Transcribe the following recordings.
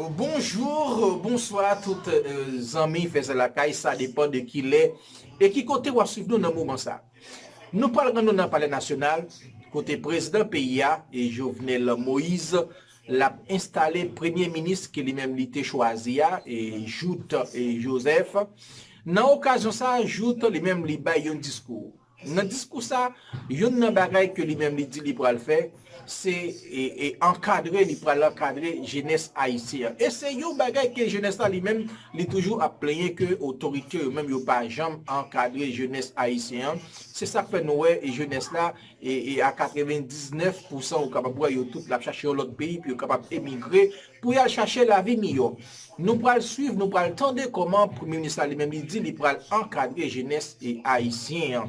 Bonjour, bonsoir toutes amis faisant la caille, ça dépend de qui l'est et qui côté ou suivre nous dans le moment ça. Nous parlons dans le palais national, côté président PIA et Jovenel Moïse l'a installé premier ministre qui lui-même l'était choisi et Joute et Joseph. Dans l'occasion ça, Joute lui-même li bay un discours. Dans le discours ça, yon nan bagay que lui-même li dit li pral faire, c'est encadrer, li pral encadrer jeunesse haïtienne. Et c'est yon bagay que jeunesse là lui-même li toujours a plaigné que autorité eux même yo pas jamais encadrer jeunesse haïtienne. C'est ça que fait nous et jeunesse là et à 99% ou capable yo tout la chercher l'autre pays puis capable émigrer pour y aller chercher la vie meilleure. Nous pral suivre, nous pral tendre comment premier ministre lui-même il dit li pral encadrer jeunesse et haïtien.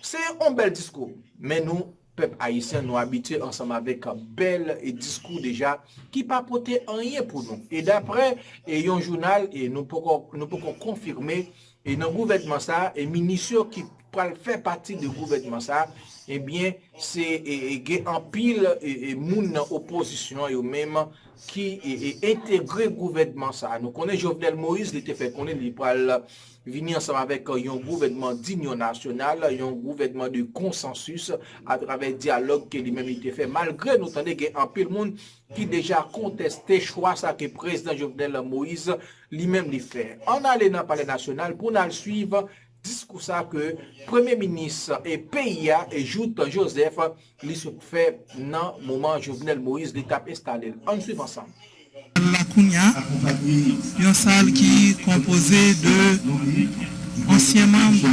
C'est un bel discours, mais nous, peuple haïtien, nous habitués ensemble avec un bel discours déjà qui pas porter rien pour nous. Et d'après un journal, et nous pouvons confirmer, et dans le gouvernement ça, et ministre qui fait partie du gouvernement ça, eh bien, c'est en pile et moun opposition et même qui intègre le gouvernement ça. Nous connaissons Jovenel Moïse, il était fait connaître, il pral venir ensemble avec un gouvernement d'union nationale, un gouvernement de consensus à travers le dialogue que lui-même était fait. Malgré nous entendons qu'il y a un peu de monde qui déjà contesté choix ça que le président Jovenel Moïse lui-même lui fait. On allait dans le palais national pour nous suivre discours ça que premier ministre et PIA et Joute Joseph lui se fait dans le moment Jovenel Moïse l'état installé. On suit ensemble. La Kounia, une salle qui est composée de anciens membres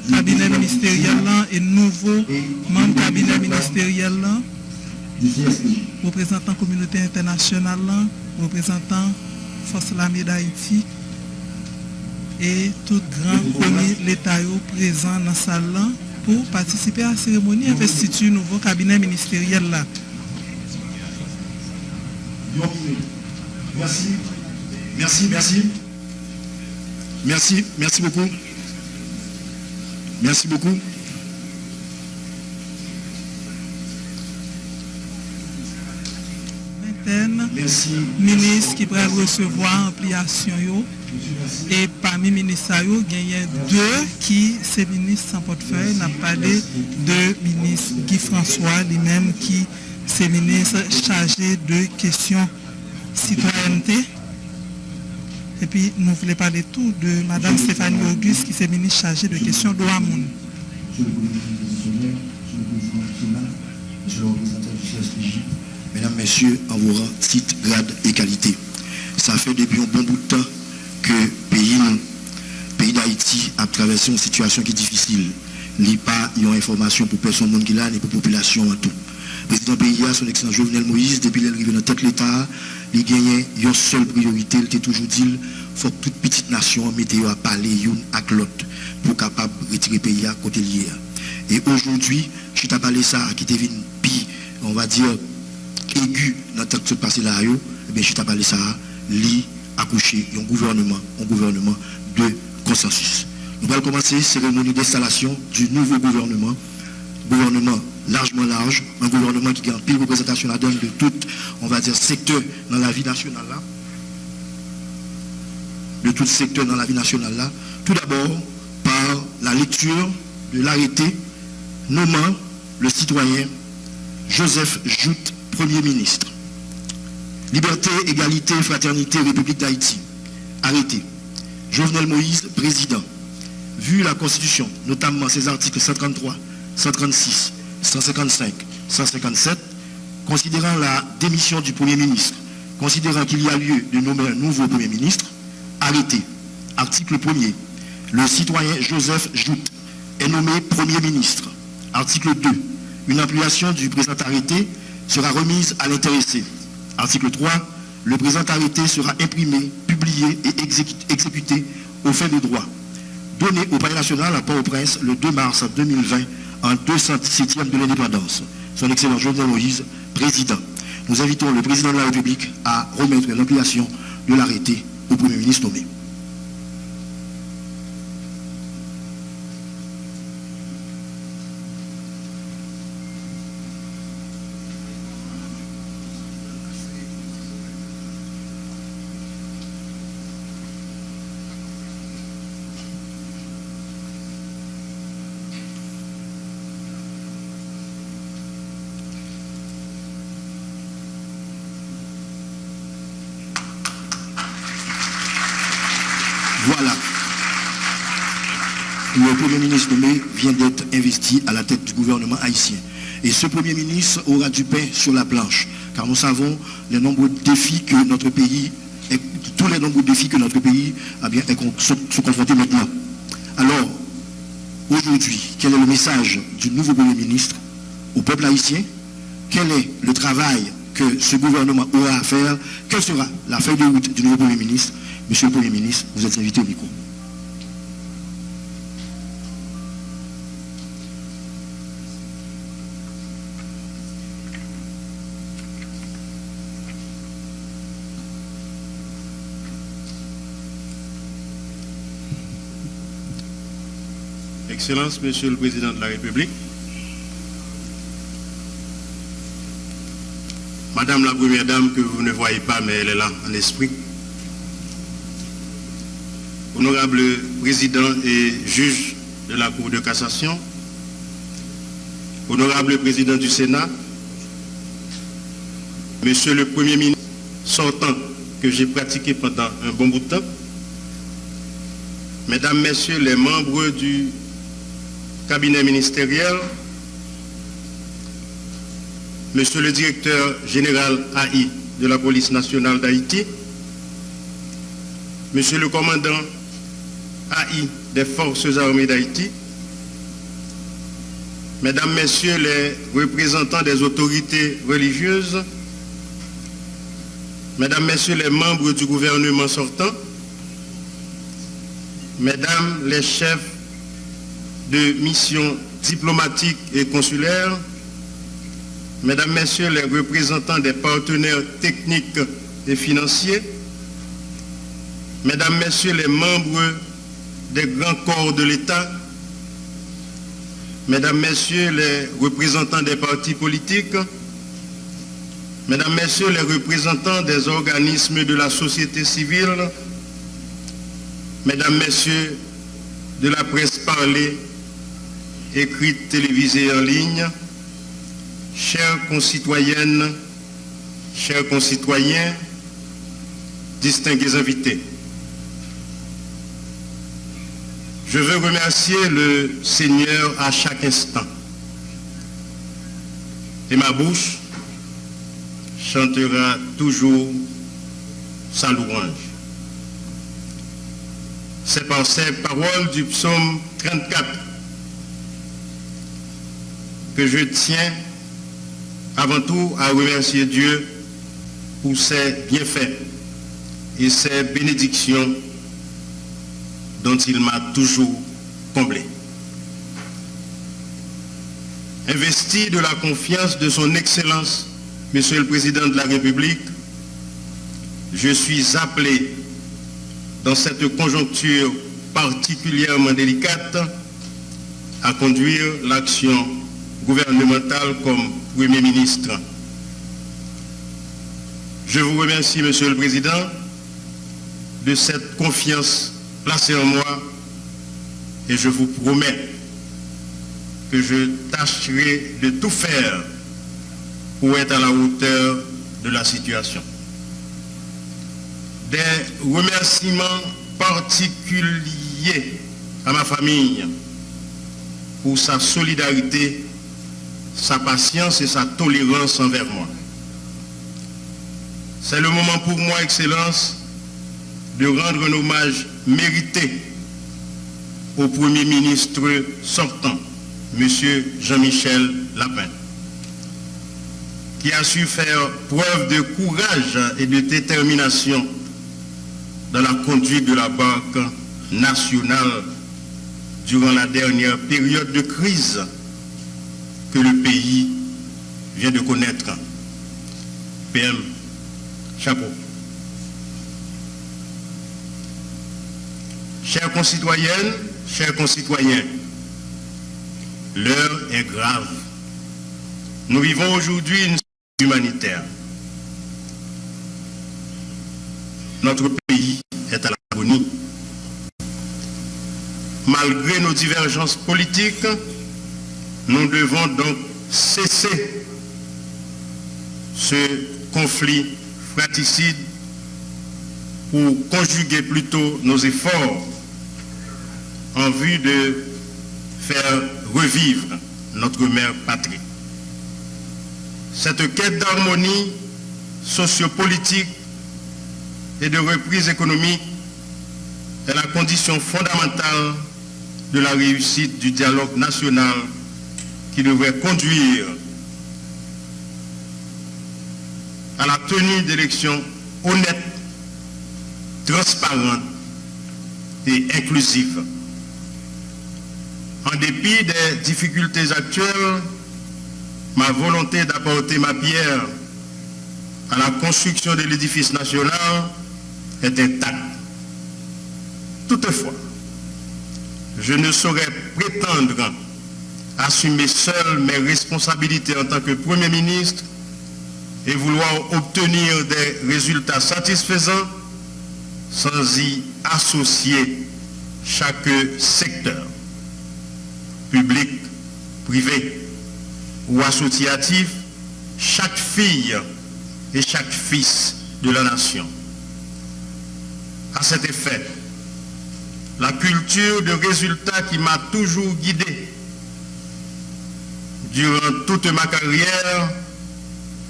du cabinet ministériel et nouveaux membres du cabinet ministériel, représentant la communauté internationale, représentant Force l'armée d'Haïti et tout grand commis l'État présent dans la salle pour participer à la cérémonie d'investiture du nouveau cabinet ministériel. Merci beaucoup. Merci beaucoup. Merci. Ministre qui pourrait recevoir ampliation et parmi les ministres, il y a deux qui sont ministres sans portefeuille. On a parlé de ministre Guy François, lui-même qui est ministre chargé de questions citoyenneté. Et puis nous voulons parler tout de Mme Stéphanie Auguste qui est ministre chargée de questions de Hamoun. Mesdames, Messieurs, en vos rangs, titres, grades et qualités. Ça fait depuis un bon bout de temps que le pays d'Haïti a traversé une situation qui est difficile. Il n'y a pas d'information pour personne qui l'a, ni pour la population en tout. Le président PIA, son excellent Jovenel Moïse, depuis l'arrivée dans tête l'État, il gagne une seule priorité, il était toujours dit, il faut que toute petite nation mette à parler une avec l'autre pour capable retirer le pays à côté lié. Et aujourd'hui, je suis à parler ça qui devient pire, on va dire, aigu dans le temps que se passe là, et bien je suis à parler ça, li accoucher un gouvernement de consensus. Nous allons commencer la cérémonie d'installation du nouveau gouvernement largement large, un gouvernement qui a une pile représentation de tout, on va dire, secteur dans la vie nationale là. De tout secteur dans la vie nationale là. Tout d'abord, par la lecture de l'arrêté nommant le citoyen Joseph Joute, Premier ministre. Liberté, égalité, fraternité, République d'Haïti. Arrêté. Jovenel Moïse, président. Vu la Constitution, notamment ses articles 133, 136, 155, 157, considérant la démission du Premier ministre, considérant qu'il y a lieu de nommer un nouveau Premier ministre, arrêté. Article 1er. Le citoyen Joseph Joute est nommé Premier ministre. Article 2. Une ampliation du présent arrêté sera remise à l'intéressé. Article 3. Le présent arrêté sera imprimé, publié et exécuté aux fins de droit. Donné au Palais national à Port-au-Prince le 2 mars 2020 en 217e de l'indépendance. Son excellent Jovenel Moïse, président. Nous invitons le président de la République à remettre l'ampliation de l'arrêté au Premier ministre nommé. Voilà. Le Premier ministre nommé vient d'être investi à la tête du gouvernement haïtien. Et ce Premier ministre aura du pain sur la planche, car nous savons les nombreux défis que notre pays, tous les nombreux défis que notre pays se confrontés maintenant. Alors, aujourd'hui, quel est le message du nouveau Premier ministre au peuple haïtien? Quel est le travail que ce gouvernement aura à faire? Quelle sera la feuille de route du nouveau Premier ministre? Monsieur le Premier ministre, vous êtes invité au micro. Excellence, Monsieur le Président de la République, Madame la Première Dame, que vous ne voyez pas, mais elle est là en esprit, Honorable Président et juge de la Cour de cassation, Honorable Président du Sénat, Monsieur le Premier ministre sortant que j'ai pratiqué pendant un bon bout de temps, Mesdames, Messieurs les membres du cabinet ministériel, Monsieur le directeur général AI de la police nationale d'Haïti, Monsieur le commandant AI des forces armées d'Haïti, Mesdames, Messieurs les représentants des autorités religieuses, Mesdames, Messieurs les membres du gouvernement sortant, Mesdames les chefs de mission diplomatique et consulaire, Mesdames, Messieurs les représentants des partenaires techniques et financiers, Mesdames, Messieurs les membres des grands corps de l'État, Mesdames, Messieurs les représentants des partis politiques, Mesdames, Messieurs les représentants des organismes de la société civile, Mesdames, Messieurs de la presse parlée, écrite, télévisée en ligne, chères concitoyennes, chers concitoyens, distingués invités. Je veux remercier le Seigneur à chaque instant. Et ma bouche chantera toujours sa louange. C'est par ces paroles du psaume 34 que je tiens avant tout à remercier Dieu pour ses bienfaits et ses bénédictions dont il m'a toujours comblé. Investi de la confiance de son Excellence, Monsieur le Président de la République, je suis appelé dans cette conjoncture particulièrement délicate à conduire l'action gouvernementale comme Premier ministre. Je vous remercie, Monsieur le Président, de cette confiance placée en moi et je vous promets que je tâcherai de tout faire pour être à la hauteur de la situation. Des remerciements particuliers à ma famille pour sa solidarité, sa patience et sa tolérance envers moi. C'est le moment pour moi, Excellence, de rendre un hommage mérité au Premier ministre sortant, M. Jean-Michel Lapin, qui a su faire preuve de courage et de détermination dans la conduite de la Banque nationale durant la dernière période de crise que le pays vient de connaître. PM, chapeau. Chères concitoyennes, chers concitoyens, l'heure est grave. Nous vivons aujourd'hui une situation humanitaire. Notre pays est à l'agonie. Malgré nos divergences politiques, nous devons donc cesser ce conflit fratricide pour conjuguer plutôt nos efforts en vue de faire revivre notre mère patrie. Cette quête d'harmonie sociopolitique et de reprise économique est la condition fondamentale de la réussite du dialogue national qui devrait conduire à la tenue d'élections honnêtes, transparentes et inclusives. En dépit des difficultés actuelles, ma volonté d'apporter ma pierre à la construction de l'édifice national est intacte. Toutefois, je ne saurais prétendre assumer seul mes responsabilités en tant que Premier ministre et vouloir obtenir des résultats satisfaisants sans y associer chaque secteur, public, privé ou associatif, chaque fille et chaque fils de la nation. À cet effet, la culture de résultats qui m'a toujours guidé durant toute ma carrière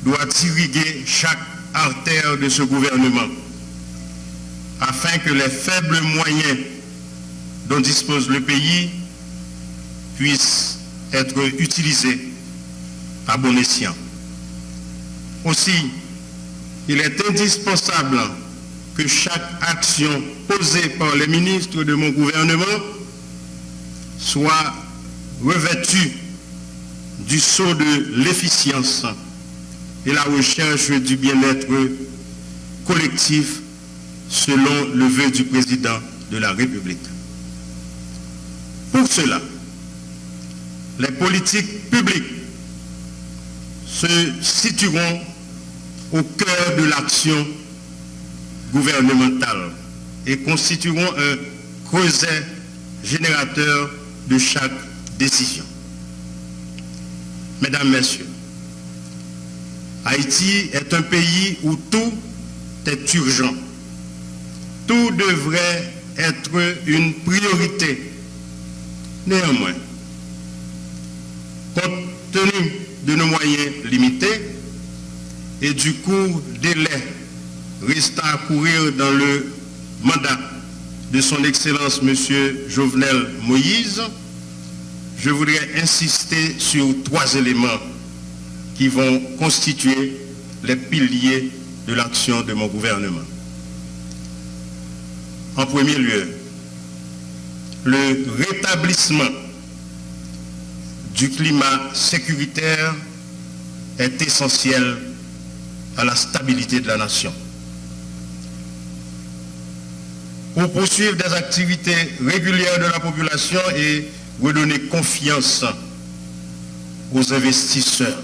doit irriguer chaque artère de ce gouvernement afin que les faibles moyens dont dispose le pays puissent être utilisés à bon escient. Aussi, il est indispensable que chaque action posée par les ministres de mon gouvernement soit revêtue du sceau de l'efficience et la recherche du bien-être collectif selon le vœu du président de la République. Pour cela, les politiques publiques se situeront au cœur de l'action gouvernementale et constitueront un creuset générateur de chaque décision. Mesdames, Messieurs, Haïti est un pays où tout est urgent. Tout devrait être une priorité. Néanmoins, compte tenu de nos moyens limités et du court délai restant à courir dans le mandat de son Excellence M. Jovenel Moïse, je voudrais insister sur 3 éléments qui vont constituer les piliers de l'action de mon gouvernement. En premier lieu, le rétablissement du climat sécuritaire est essentiel à la stabilité de la nation. Pour poursuivre des activités régulières de la population et redonner confiance aux investisseurs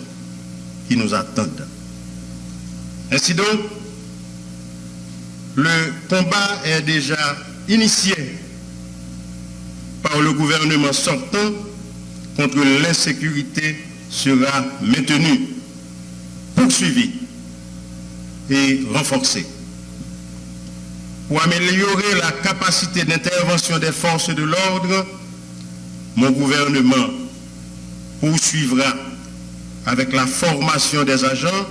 qui nous attendent. Ainsi donc, le combat est déjà initié par le gouvernement sortant contre l'insécurité sera maintenu, poursuivi et renforcé. Pour améliorer la capacité d'intervention des forces de l'ordre, mon gouvernement poursuivra avec la formation des agents,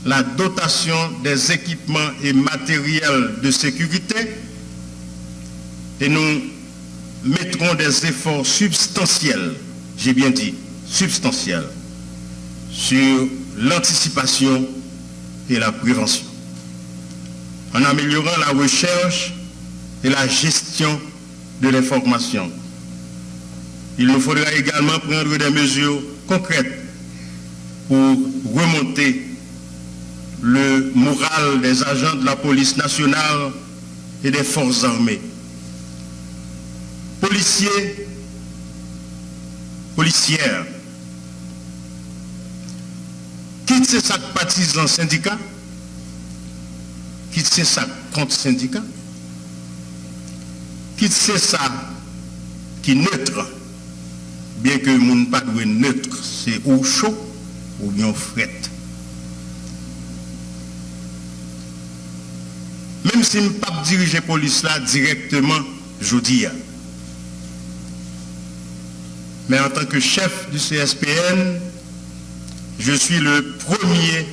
la dotation des équipements et matériels de sécurité et nous mettrons des efforts substantiels, j'ai bien dit substantiels, sur l'anticipation et la prévention, en améliorant la recherche et la gestion de l'information. Il nous faudra également prendre des mesures concrètes pour remonter le moral des agents de la police nationale et des forces armées. Policiers, policières, quitte ces sacs partisans syndicats, quitte ces sacs contre syndicats, quitte ces sacs qui neutre, bien que mon pas de neutre, c'est ou chaud ou bien fret. Même même si je ne peux pas diriger la police là directement, je dis. Mais en tant que chef du CSPN, je suis le premier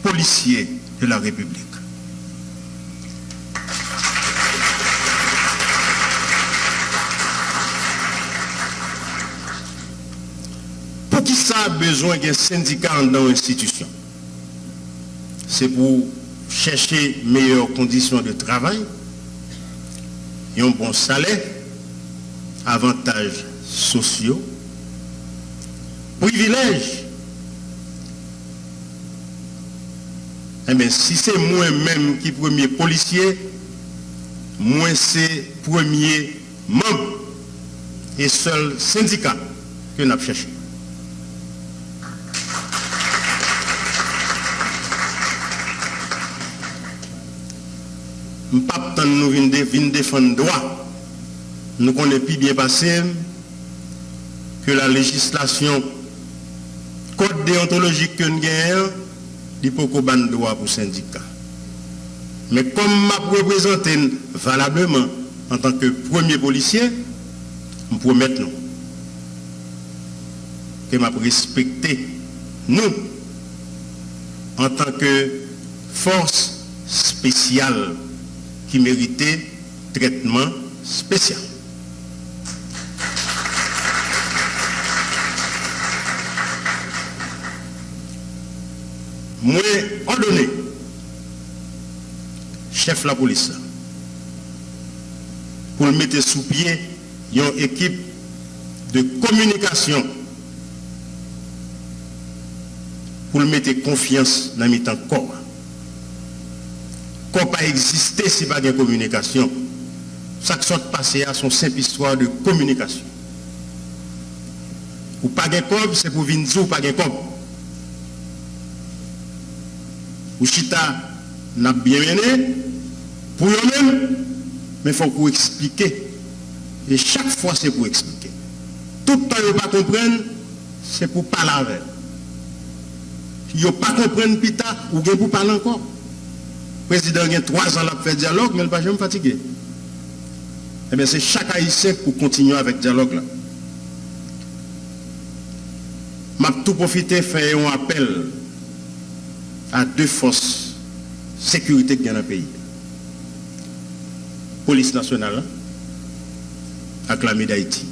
policier de la République. Pour qui ça a besoin d'un syndicat dans l'institution? C'est pour chercher meilleures conditions de travail, et un bon salaire, avantages sociaux, privilèges. Eh bien, si c'est moi-même qui premier policier, moi c'est premier membre et seul syndicat que nous avons cherché. Nous ne pouvons pas nous défendre droit. Nous connaissons plus bien passé que la législation, code déontologique que nous avons, il faut qu'on ait droit pour syndicat. Mais comme je représente valablement en tant que premier policier, je promets nous que je respecter nous en tant que force spéciale qui méritait traitement spécial. Moi, ordonné, chef de la police, pour le mettre sous pied une équipe de communication, pour le mettre confiance dans le corps. Qu'on pas exister si pas de communication. Ça qui soit passé à son simple histoire de communication. Ou pas de corps, c'est pour venir ou pas de corps. Ou chita n'a bien mené pour eux-mêmes, mais il faut vous expliquer. Et chaque fois, c'est pour expliquer. Tout le temps, ils ne pas comprendre, c'est pour parler avec. Ils ne pas comprendre plus tard, ou bien pour parler encore. Le président a 3 ans à faire dialogue, mais il ne va jamais fatiguer. Eh bien, c'est chaque haïtien pour continuer avec le dialogue là. Je vais tout profiter faire un appel à 2 forces de sécurité qui sont dans le pays. Police nationale, avec l'armée d'Haïti.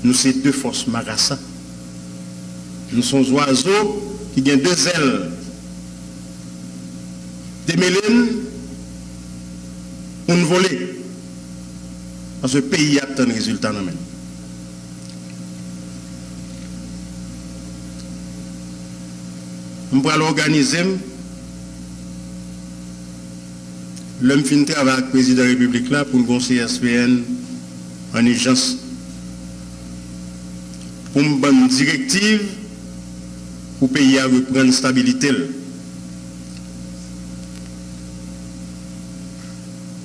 Nous sommes 2 forces Marassa. Nous sommes oiseaux qui ont 2 ailes. Des mélènes pour nous voler. Parce que le pays a tant de résultats. On pourra l'organiser. L'homme fin travail avec le président de la République là pour nous conseiller CSPN en urgence. Pour une bonne directive pour le pays à reprendre stabilité.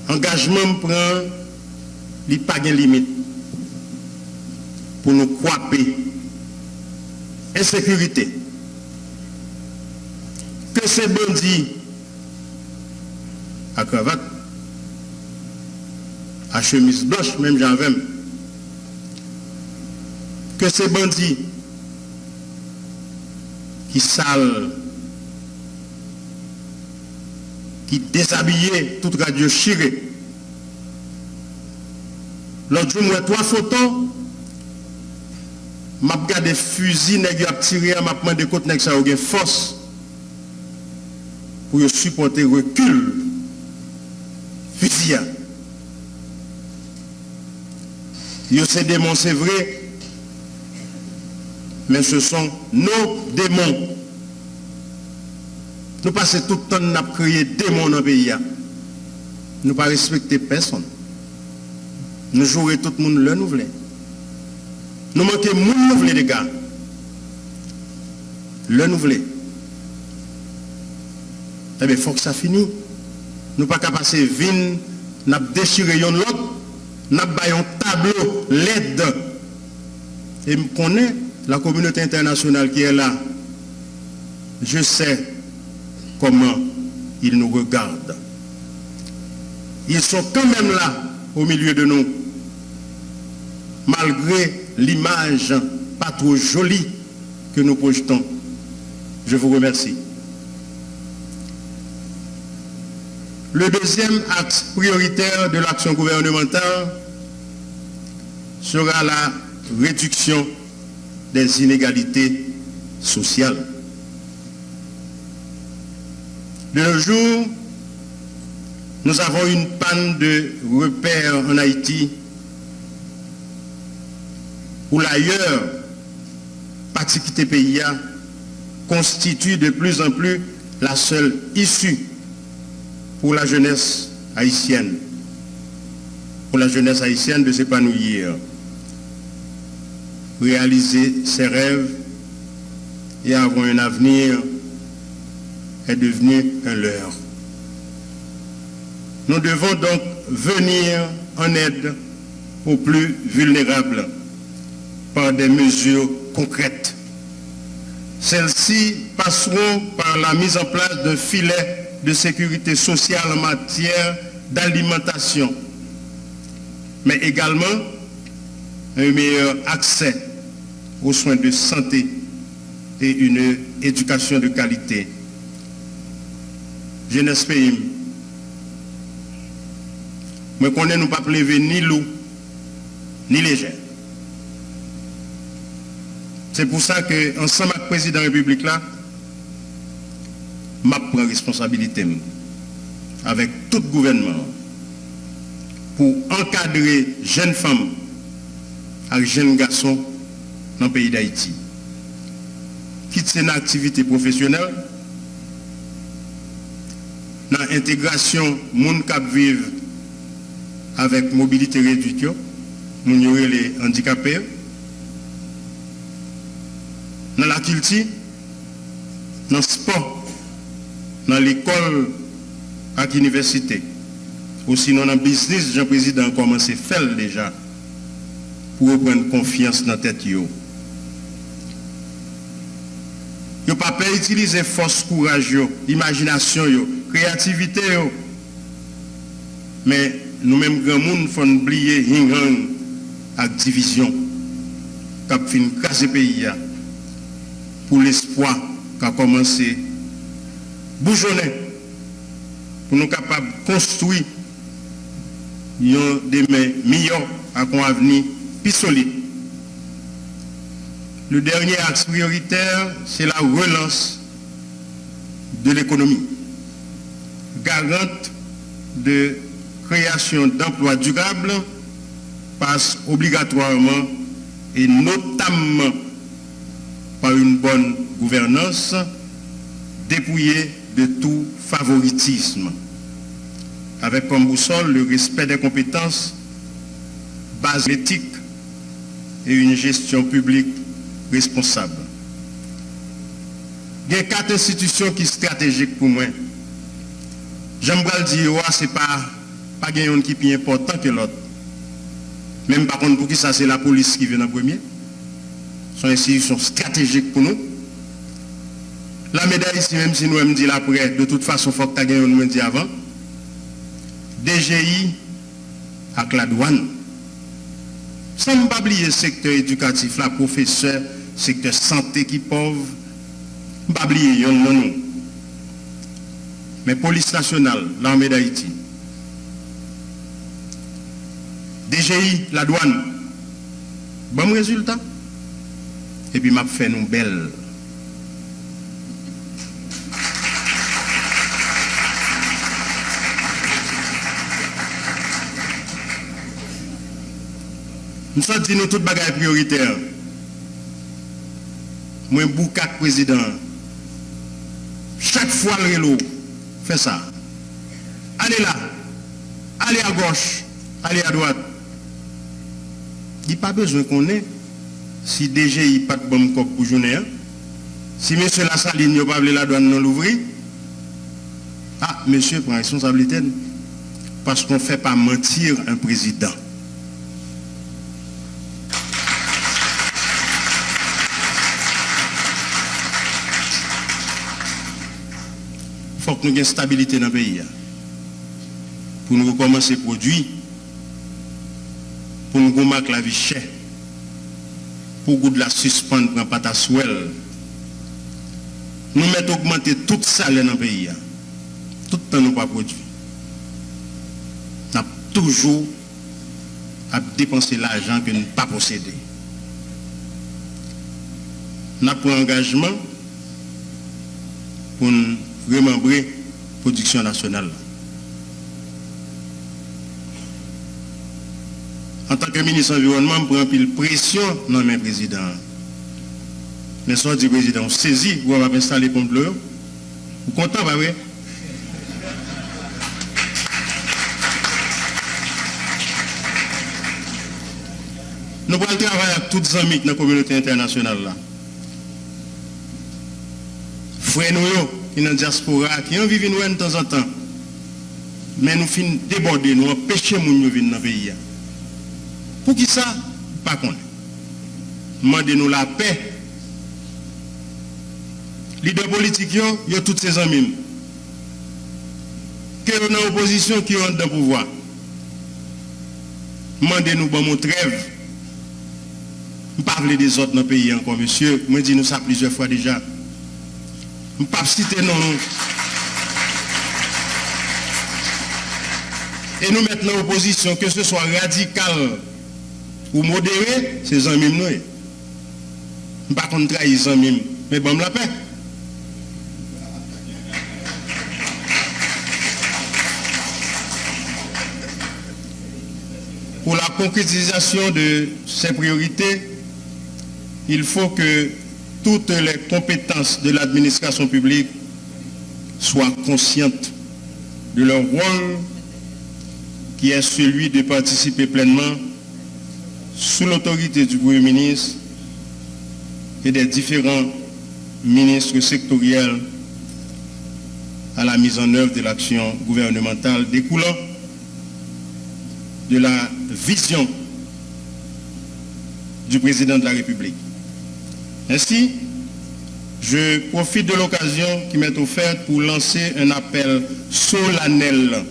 Engagement prend il pas de limite pour nous croiser insécurité que ces bandits à cravate à chemise blanche même j'avais que ces bandits qui salent qui déshabillait toute radio chirée. L'autre jour, moi, 3 photos, je regarde des fusils, je tiré, je demandé côté nèg ça une force pour supporter le recul fusil. Ces démons, c'est vrai, mais ce sont nos démons. Nous passons tout le temps à créer des démons dans le pays. Nous ne pas respecter personne. Nous jouons tout le monde le nous voulons. Nous manquons de monde nous voulons, les gars. Le nous voulons. Eh bien, il faut que ça finisse. Nous ne pouvons pas passer vin, nous déchirer l'autre, nous avons un tableau LED. Et je connais la communauté internationale qui est là. Je sais comment ils nous regardent. Ils sont quand même là, au milieu de nous, malgré l'image pas trop jolie que nous projetons. Je vous remercie. Le deuxième axe prioritaire de l'action gouvernementale sera la réduction des inégalités sociales. De nos jours, nous avons une panne de repères en Haïti où l'ailleurs, particulier pays, constitue de plus en plus la seule issue pour la jeunesse haïtienne. Pour la jeunesse haïtienne de s'épanouir, réaliser ses rêves et avoir un avenir est devenu un leurre. Nous devons donc venir en aide aux plus vulnérables par des mesures concrètes. Celles-ci passeront par la mise en place d'un filet de sécurité sociale en matière d'alimentation, mais également un meilleur accès aux soins de santé et une éducation de qualité. Jeunesse pays, je connais nous pas lever ni loup, ni légère. C'est pour ça que, ensemble avec le président de la République, là, je prends responsabilité avec tout le gouvernement pour encadrer jeunes femmes et jeunes garçons dans le pays d'Haïti. Quitte une activité professionnelle, dans l'intégration des gens qui vivent avec mobilité réduite, les handicapés, dans la culture, dans le sport, dans l'école à l'université, ou sinon dans le business, Jean-Président a commencé à faire déjà pour reprendre confiance dans la tête. Il ne faut pas utiliser force, courage, imagination, créativité. Mais nous-mêmes, grand monde, il faut oublier la division qui a fait casser le pays pour l'espoir qui a commencé à bougeonner pour nous capables de construire des mains meilleures à un avenir plus solide. Le dernier axe prioritaire, c'est la relance de l'économie, garante de création d'emplois durables, passe obligatoirement et notamment par une bonne gouvernance, dépouillée de tout favoritisme, avec comme boussole le respect des compétences, base éthique et une gestion publique responsable. Il y a 4 institutions qui sont stratégiques pour moi. J'aimerais dire, ce n'est pas une qui est plus important que l'autre. Même par contre, pour qui ça, c'est la police qui vient en premier. Ce sont des institutions stratégiques pour nous. La médaille ici, même si nous me dit après, de toute façon, il faut que tu aies nous dit avant. DGI avec la douane. Sans ne pas oublier le secteur éducatif, la professeur, secteur santé qui est pauvre. Ne pas oublier, non. Mais police nationale, l'armée d'Haïti. DGI, la douane. Bon résultat. Et puis m'a fait nous belle. Nous sommes dit nous toutes bagages prioritaires. Moi, Boukat président, chaque fois le rélo, fait ça. Allez là, allez à gauche, allez à droite. Il n'y a pas besoin qu'on ait. Si DG il pas de bon cop pour journée, si monsieur Lassaline n'a pas la douane non l'ouvrir, monsieur prend responsabilité parce qu'on ne fait pas mentir un président. faut que nous ayons une stabilité dans le pays. Pour nous recommencer à produire, pour nous remarquer la vie chère, pour nous de la suspendre pour un patasouel. Nous mettons augmenter tout salaire dans le pays. Tout le temps nous pas produit. Nous avons toujours à dépenser l'argent que nous n'avons pas possédé. Nous avons pris un engagement pour nous remembrer la production nationale. En tant que ministre de l'Environnement, je prends un peu de pression dans mes présidents. Mais soit du président, saisi, vous avez installé pompe de l'eau. Vous content, bah oui? Nous allons travailler avec toutes les amis de la communauté internationale. Frères nous, qui sont dans la diaspora, qui ont vécu nous de temps en temps. Mais nous finissons déborder, nous empêchons les gens de venir dans le pays. Pour qui ça? Pas qu'on. Demandez-nous la paix. Leader politique, il y a toutes ces amis. Que nous dans l'opposition qui ont dans le pouvoir. Demandez-nous bon mon trêve. Je ne parle pas des autres dans le pays encore, monsieur. Je dis nous ça plusieurs fois déjà. Je ne pas citer non. Et nous mettons en opposition, que ce soit radical ou modéré, c'est un mime nous. Je ne pas contre trahir un mime, mais bon la paix. Pour la concrétisation de ces priorités, il faut que toutes les compétences de l'administration publique soient conscientes de leur rôle qui est celui de participer pleinement sous l'autorité du Premier ministre et des différents ministres sectoriels à la mise en œuvre de l'action gouvernementale découlant de la vision du président de la République. Ainsi, je profite de l'occasion qui m'est offerte pour lancer un appel solennel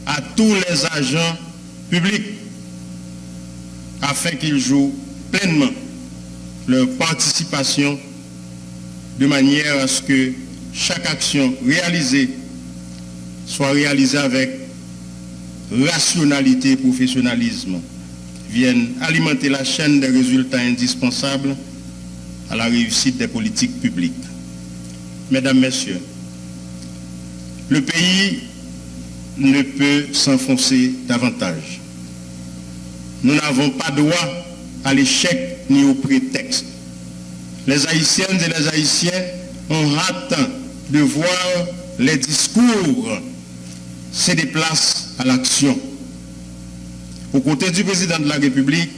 à tous les agents publics afin qu'ils jouent pleinement leur participation de manière à ce que chaque action réalisée soit réalisée avec rationalité et professionnalisme, viennent alimenter la chaîne des résultats indispensables à la réussite des politiques publiques. Mesdames, Messieurs, le pays ne peut s'enfoncer davantage. Nous n'avons pas droit à l'échec ni au prétexte. Les Haïtiennes et les Haïtiens ont hâte de voir les discours se déplacent à l'action. Aux côtés du président de la République,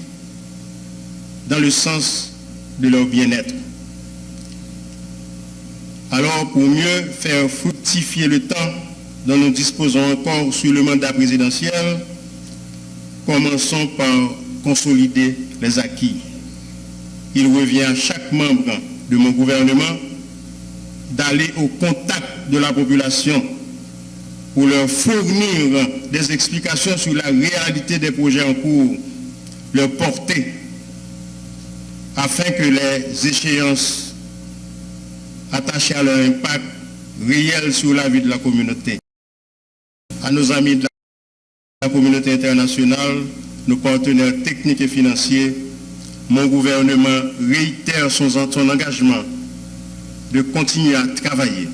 dans le sens de leur bien-être. Alors, pour mieux faire fructifier le temps dont nous disposons encore sur le mandat présidentiel, commençons par consolider les acquis. Il revient à chaque membre de mon gouvernement d'aller au contact de la population pour leur fournir des explications sur la réalité des projets en cours, leur portée, afin que les échéances attachées à leur impact réel sur la vie de la communauté. À nos amis de la communauté internationale, nos partenaires techniques et financiers, mon gouvernement réitère son engagement de continuer à travailler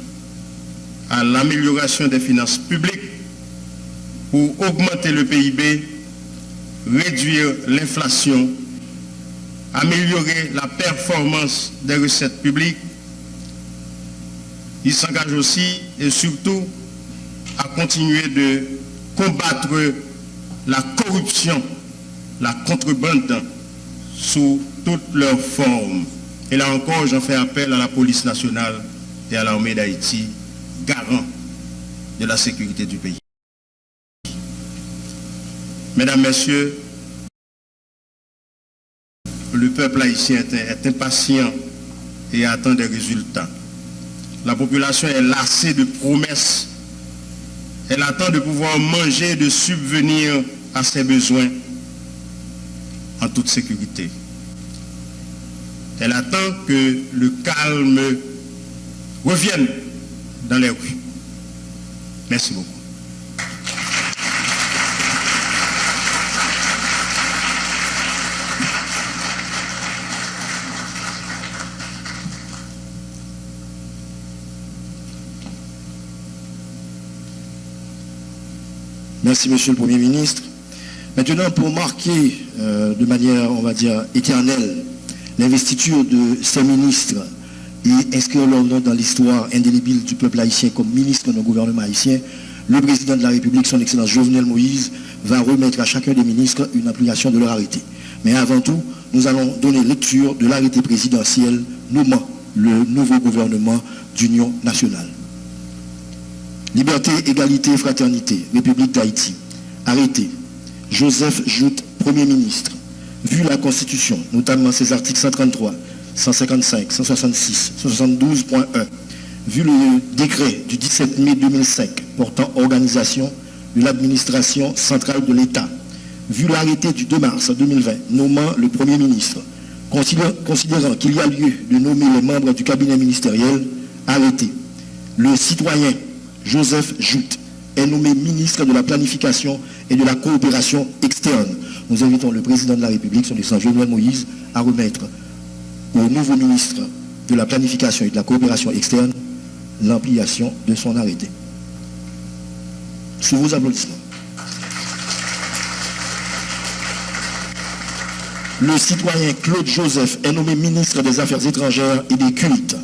à l'amélioration des finances publiques pour augmenter le PIB, réduire l'inflation, améliorer la performance des recettes publiques. Il s'engage aussi et surtout à continuer de combattre la corruption, la contrebande sous toutes leurs formes. Et là encore, j'en fais appel à la police nationale et à l'armée d'Haïti, garant de la sécurité du pays. Mesdames, Messieurs, le peuple haïtien est impatient et attend des résultats. la population est lassée de promesses. Elle attend de pouvoir manger et de subvenir à ses besoins en toute sécurité. Elle attend que le calme revienne dans les rues. Merci beaucoup. Merci, Monsieur le Premier ministre. Maintenant, pour marquer de manière, on va dire, éternelle, l'investiture de ces ministres et inscrire leur nom dans l'histoire indélébile du peuple haïtien comme ministre d'un gouvernement haïtien, le président de la République, son Excellence Jovenel Moïse, va remettre à chacun des ministres une application de leur arrêté. Mais avant tout, nous allons donner lecture de l'arrêté présidentiel nommant le nouveau gouvernement d'union nationale. Liberté, égalité, fraternité, République d'Haïti. Arrêté. Joseph Jout, Premier ministre. Vu la Constitution, notamment ses articles 133, 155, 166, 172.1, vu le décret du 17 mai 2005 portant organisation de l'administration centrale de l'État, vu l'arrêté du 2 mars 2020 nommant le Premier ministre, considérant qu'il y a lieu de nommer les membres du cabinet ministériel, arrêté. Le citoyen Joseph Jout est nommé ministre de la Planification et de la Coopération externe. Nous invitons le président de la République, son Excellence Jovenel Moïse, à remettre au nouveau ministre de la Planification et de la Coopération externe l'ampliation de son arrêté. Sous vos applaudissements. Le citoyen Claude Joseph est nommé ministre des Affaires étrangères et des cultes.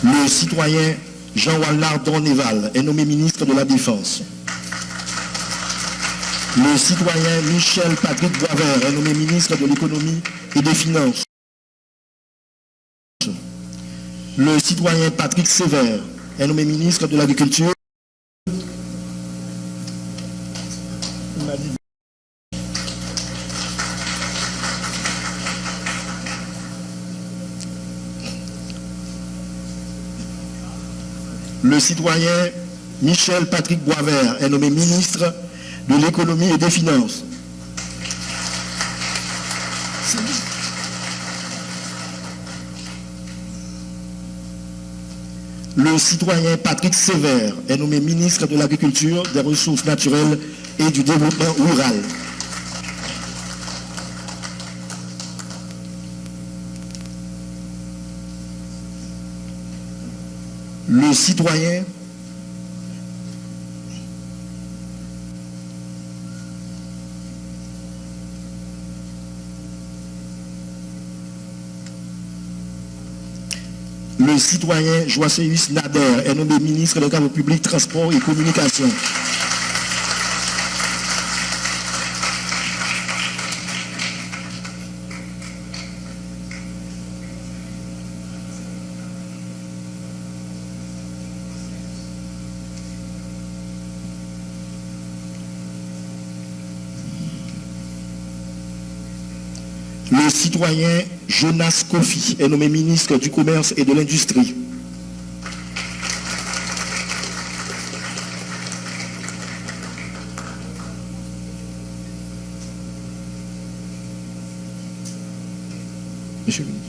Le citoyen Jean-Wallard Dorneval est nommé ministre de la Défense. Le citoyen Michel Patrick Boisvert est nommé ministre de l'Économie et des Finances. Le citoyen Patrick Sévère est nommé ministre de l'Agriculture. Le citoyen Michel Patrick Boisvert est nommé ministre de l'Économie et des Finances. Le citoyen Patrick Sévère est nommé ministre de l'Agriculture, des Ressources naturelles et du Développement rural. Le citoyen Joasséus Nader est nommé ministre des Travaux publics, Transport et Communication. Le citoyen Jonas Kofi est nommé ministre du Commerce et de l'Industrie. Monsieur le ministre.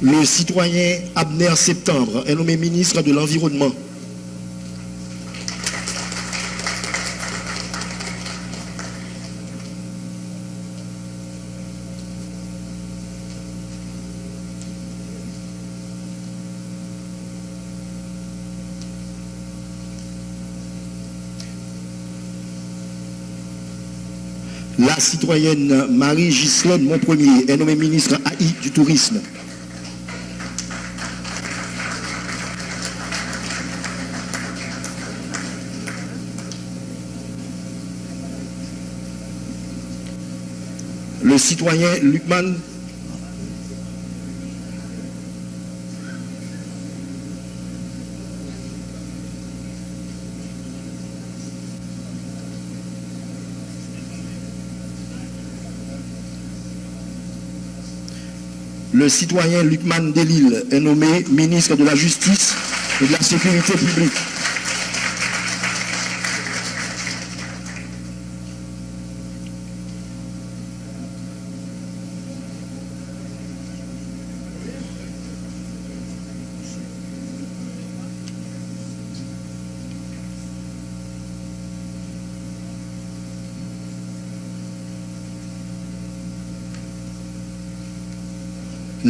Le citoyen Abner Septembre est nommé ministre de l'Environnement. La citoyenne Marie-Ghislaine Montpremier est nommée ministre AI du Tourisme. Le citoyen Lucman Le citoyen Lucman Delille est nommé ministre de la Justice et de la Sécurité publique.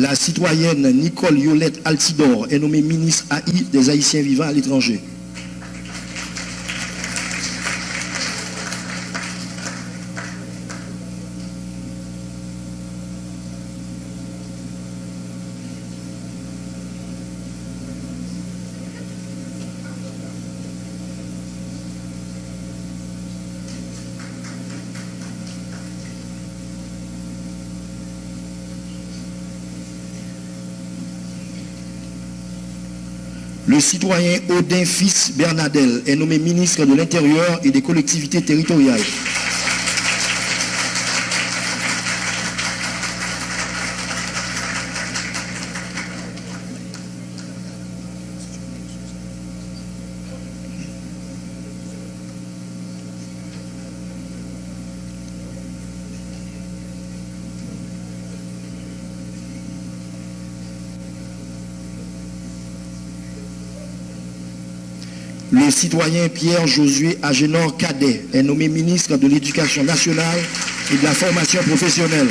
La citoyenne Nicole Yolette Altidor est nommée ministre AI des Haïtiens vivant à l'étranger. Le citoyen Odin Fils Bernadel est nommé ministre de l'Intérieur et des collectivités territoriales. Le citoyen Pierre-Josué Agénor Cadet est nommé ministre de l'Éducation nationale et de la formation professionnelle.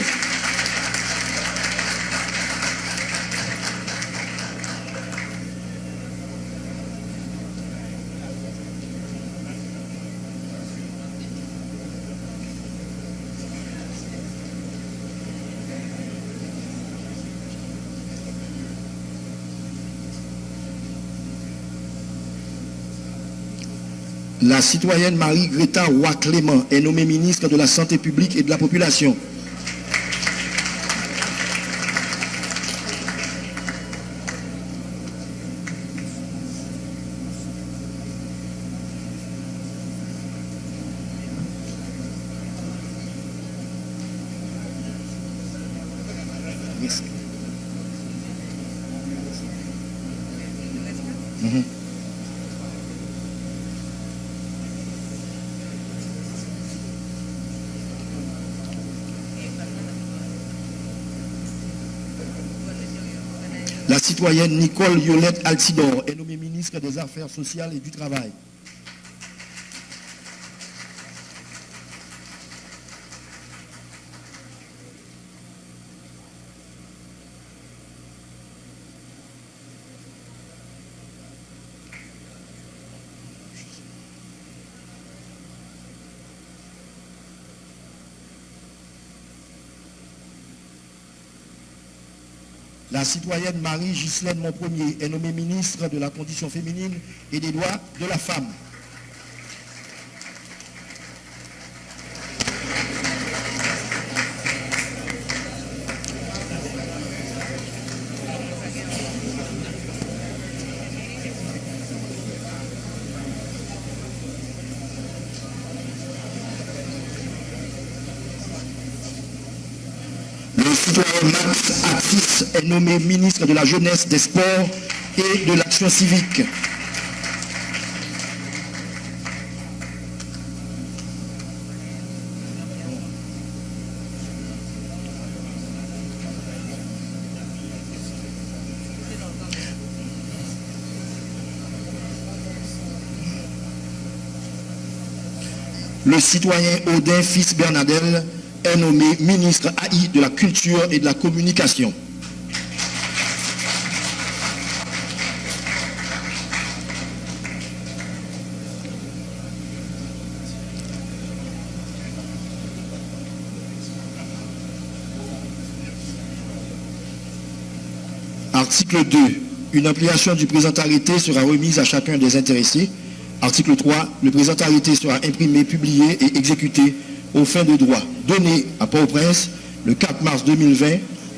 La citoyenne Marie-Greta Roy-Clément est nommée ministre de la Santé publique et de la Population. La citoyenne Nicole Yolette Altidor est nommée ministre des Affaires sociales et du Travail. La citoyenne Marie-Ghislaine Monpremier est nommée ministre de la Condition féminine et des droits de la femme. Le citoyen Max Atis est nommé ministre de la Jeunesse, des Sports et de l'Action civique. Le citoyen Odin Fils Bernadel est nommé ministre AI de la Culture et de la Communication. Article 2. Une ampliation du présent arrêté sera remise à chacun des intéressés. Article 3. Le présent arrêté sera imprimé, publié et exécuté aux fins de droit donné à Port-au-Prince le 4 mars 2020,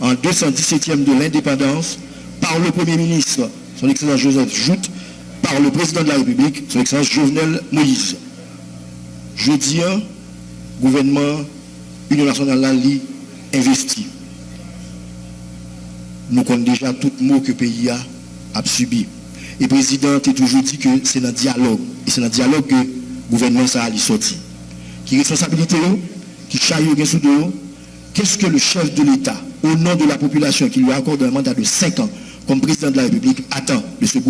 en 217e de l'indépendance, par le Premier ministre, son Excellence Joseph Jout, par le Président de la République, son Excellence Jovenel Moïse. Jeudi, gouvernement Union nationale là, investi. Nous connaissons déjà tout le mot que le pays a subi. Et le président a toujours dit que c'est dans le dialogue. Et c'est dans le dialogue que le gouvernement a sorti. Qui responsabilité, qui chaillot sous dos, qu'est-ce que le chef de l'État, au nom de la population qui lui accorde un mandat de 5 ans comme président de la République, attend de ce gouvernement?